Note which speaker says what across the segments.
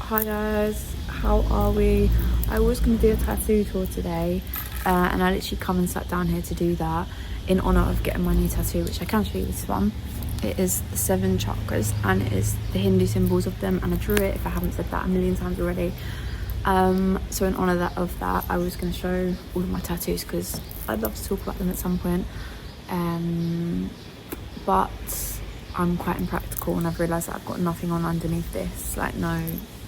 Speaker 1: Hi guys, how are we? I was going to do a tattoo tour today, and I literally come and sat down here to do that in honour of getting my new tattoo, which I can show you this one. It is the 7 chakras and it is the Hindu symbols of them, and I drew it, if I haven't said that a million times already. So in honour of that, I was going to show all of my tattoos because I'd love to talk about them at some point. But I'm quite impractical and I've realised that I've got nothing on underneath this, like no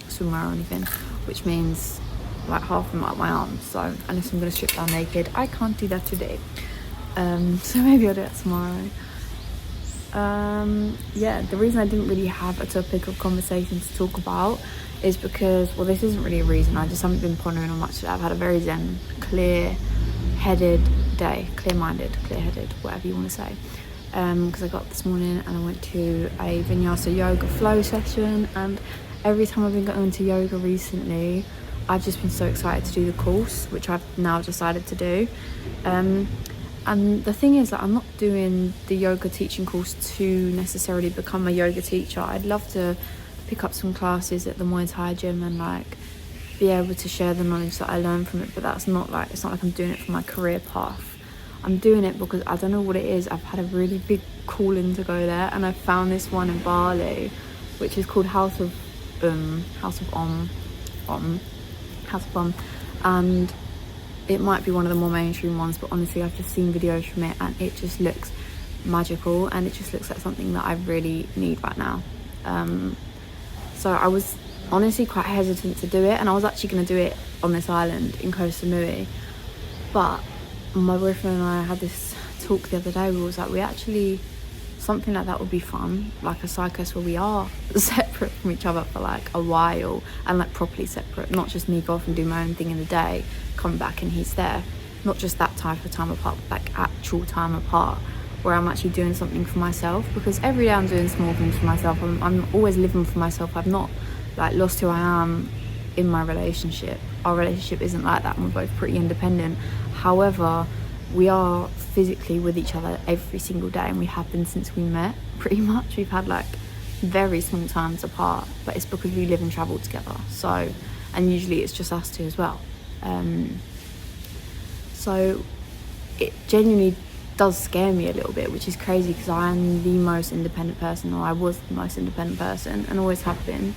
Speaker 1: swimwear or anything, which means like half of them are my arms, so unless I'm going to strip down naked, I can't do that today. So maybe I'll do it tomorrow. Yeah, the reason I didn't really have a topic of conversation to talk about is because, well, this isn't really a reason, I just haven't been pondering on much today. I've had a very zen, clear-headed day, clear-minded, clear-headed, whatever you want to say. Because I got up this morning and I went to a Vinyasa yoga flow session, and every time I've been going to yoga recently, I've just been so excited to do the course, which I've now decided to do. And the thing is that I'm not doing the yoga teaching course to necessarily become a yoga teacher. I'd love to pick up some classes at the Muay Thai gym and like be able to share the knowledge that I learned from it, but that's not like, it's not like I'm doing it for my career path. I'm doing it because I don't know what it is. I've had a really big calling to go there, and I found this one in Bali, which is called House of Om, and it might be one of the more mainstream ones, but honestly I've just seen videos from it and it just looks magical, and it just looks like something that I really need right now. So I was honestly quite hesitant to do it, and I was actually going to do it on this island in Koh Samui, but my boyfriend and I had this talk the other day. We was like, something like that would be fun, like a cyclist where we are separate from each other for like a while, and like properly separate, not just me go off and do my own thing in the day, come back and he's there, not just that type of time apart, but like actual time apart where I'm actually doing something for myself, because every day I'm doing small things for myself. I'm always living for myself. I've not like lost who I am in my relationship. Our relationship isn't like that, and we're both pretty independent. However, we are physically with each other every single day, and we have been since we met, pretty much. We've had like very small times apart, but it's because we live and travel together. So, and usually it's just us two as well. So it genuinely does scare me a little bit, which is crazy because I'm the most independent person, or I was the most independent person and always have been.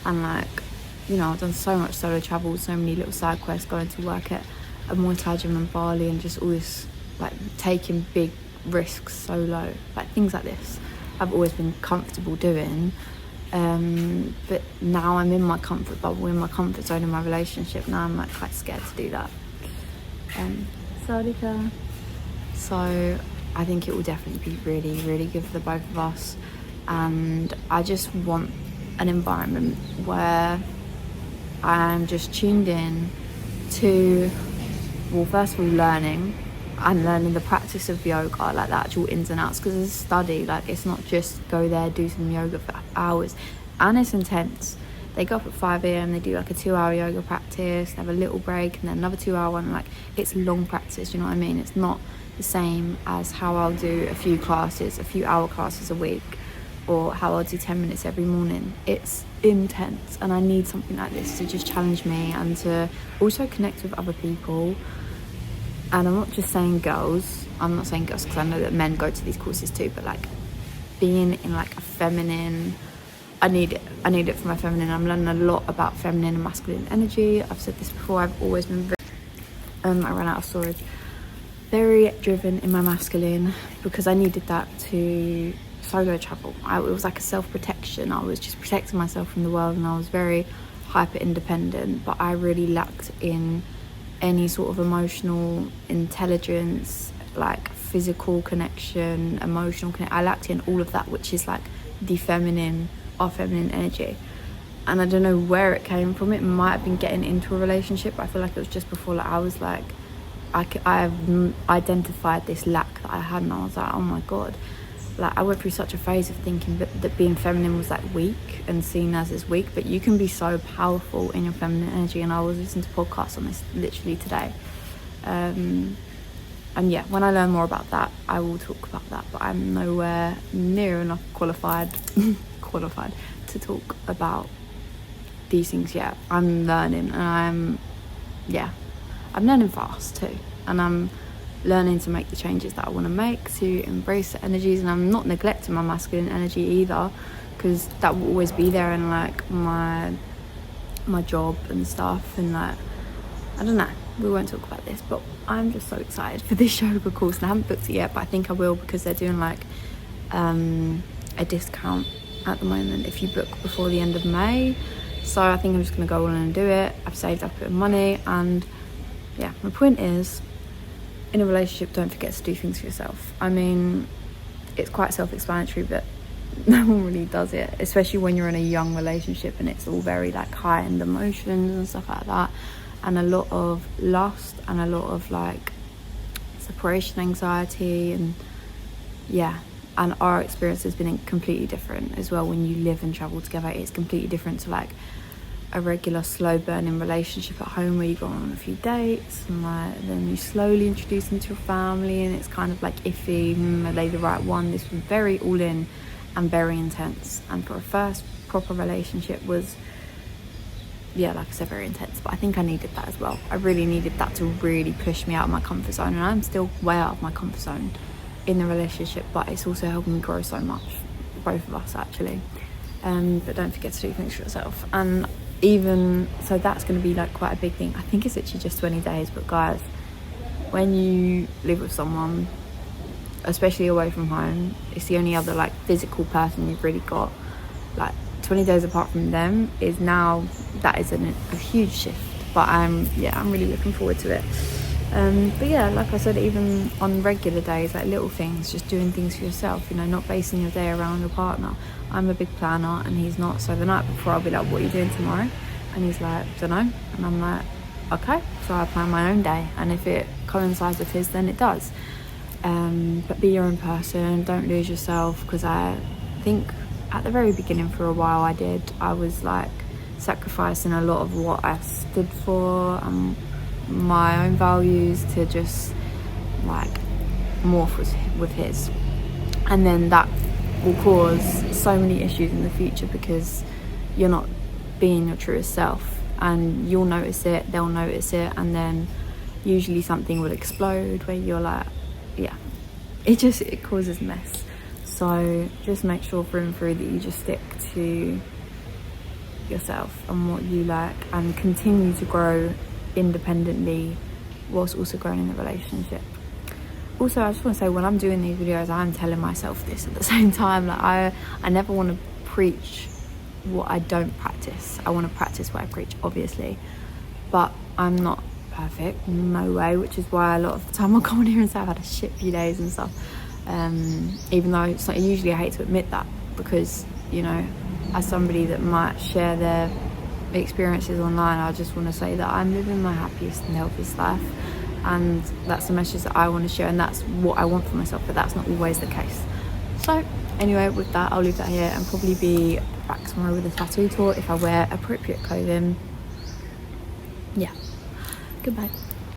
Speaker 1: And like, you know, I've done so much solo travel, so many little side quests, going to work at a Muay Thai gym in Bali, and just all this, like taking big risks solo, like things like this I've always been comfortable doing. But now I'm in my comfort bubble, in my comfort zone in my relationship. Now I'm like quite scared to do that. So I think it will definitely be really, really good for the both of us, and I just want an environment where I'm just tuned in to, well, first of all, learning the practice of yoga, like the actual ins and outs, because it's a study. Like, it's not just go there, do some yoga for hours, and it's intense. They go up at 5 a.m, they do like a 2-hour yoga practice, they have a little break, and then another 2-hour one. Like, it's long practice, you know what I mean? It's not the same as how I'll do a few hour classes a week, or how I'll do 10 minutes every morning. It's intense, and I need something like this to just challenge me and to also connect with other people. And I'm not just saying girls, because I know that men go to these courses too, but like being in like a feminine, I need it for my feminine. I'm learning a lot about feminine and masculine energy. I've said this before, I've always been I ran out of storage, very driven in my masculine, because I needed that to solo travel. It was like a self-protection. I was just protecting myself from the world, and I was very hyper independent, but I really lacked in any sort of emotional intelligence, like physical connection, emotional connection. I lacked in all of that, which is like the feminine, our feminine energy. And I don't know where it came from. It might have been getting into a relationship, but I feel like it was just before. Like, I was like, I've identified this lack that I had, and I was like, oh my god. Like, I went through such a phase of thinking that being feminine was like weak and seen as weak, but you can be so powerful in your feminine energy. And I was listening to podcasts on this literally today, and yeah, when I learn more about that, I will talk about that, but I'm nowhere near enough qualified to talk about these things yet. I'm learning, and I'm learning fast too, and I'm learning to make the changes that I want to make, to embrace the energies, and I'm not neglecting my masculine energy either, because that will always be there in like my job and stuff. And like, I don't know, we won't talk about this, but I'm just so excited for this yoga course, and I haven't booked it yet, but I think I will, because they're doing like a discount at the moment if you book before the end of May. So I think I'm just going to go on and do it. I've saved up a bit of money, and yeah, my point is, in a relationship, don't forget to do things for yourself. I mean, it's quite self-explanatory, but no one really does it, especially when you're in a young relationship and it's all very like high-end emotions and stuff like that, and a lot of lust and a lot of like separation anxiety, and yeah. And our experience has been completely different as well. When you live and travel together, it's completely different to like a regular slow burning relationship at home, where you go on a few dates and like then you slowly introduce them to your family, and it's kind of like iffy, are they the right one? This was very all in and very intense, and for a first proper relationship was, yeah, like I said, very intense. But I think I needed that as well. I really needed that to really push me out of my comfort zone, and I'm still way out of my comfort zone in the relationship, but it's also helping me grow so much, both of us actually. But don't forget to do things for yourself. And even so, that's going to be like quite a big thing. I think it's actually just 20 days, but guys, when you live with someone, especially away from home, it's the only other like physical person you've really got. Like 20 days apart from them is now, that is a huge shift. But I'm really looking forward to it. But yeah, like I said, even on regular days, like little things, just doing things for yourself, you know, not basing your day around your partner. I'm a big planner and he's not, so the night before I'll be like, what are you doing tomorrow? And he's like, don't know. And I'm like, okay. So I plan my own day, and if it coincides with his, then it does. But be your own person, don't lose yourself, because I think at the very beginning for a while I was like sacrificing a lot of what I stood for, my own values, to just like morph with his, and then that will cause so many issues in the future, because you're not being your truest self, and you'll notice it, they'll notice it, and then usually something will explode where you're like, yeah, it causes mess. So just make sure through and through that you just stick to yourself and what you like, and continue to grow independently whilst also growing in the relationship. Also, I just want to say, when I'm doing these videos, I'm telling myself this at the same time. Like I never want to preach what I don't practice. I want to practice what I preach, obviously, but I'm not perfect, no way, which is why a lot of the time I'll come on here and say I've had a shit few days and stuff, even though it's not, usually I hate to admit that, because, you know, as somebody that might share their experiences online, I just want to say that I'm living my happiest and healthiest life, and that's the message that I want to share, and that's what I want for myself, but that's not always the case. So anyway, with that, I'll leave that here, and probably be back tomorrow with a tattoo tour if I wear appropriate clothing. Yeah, goodbye.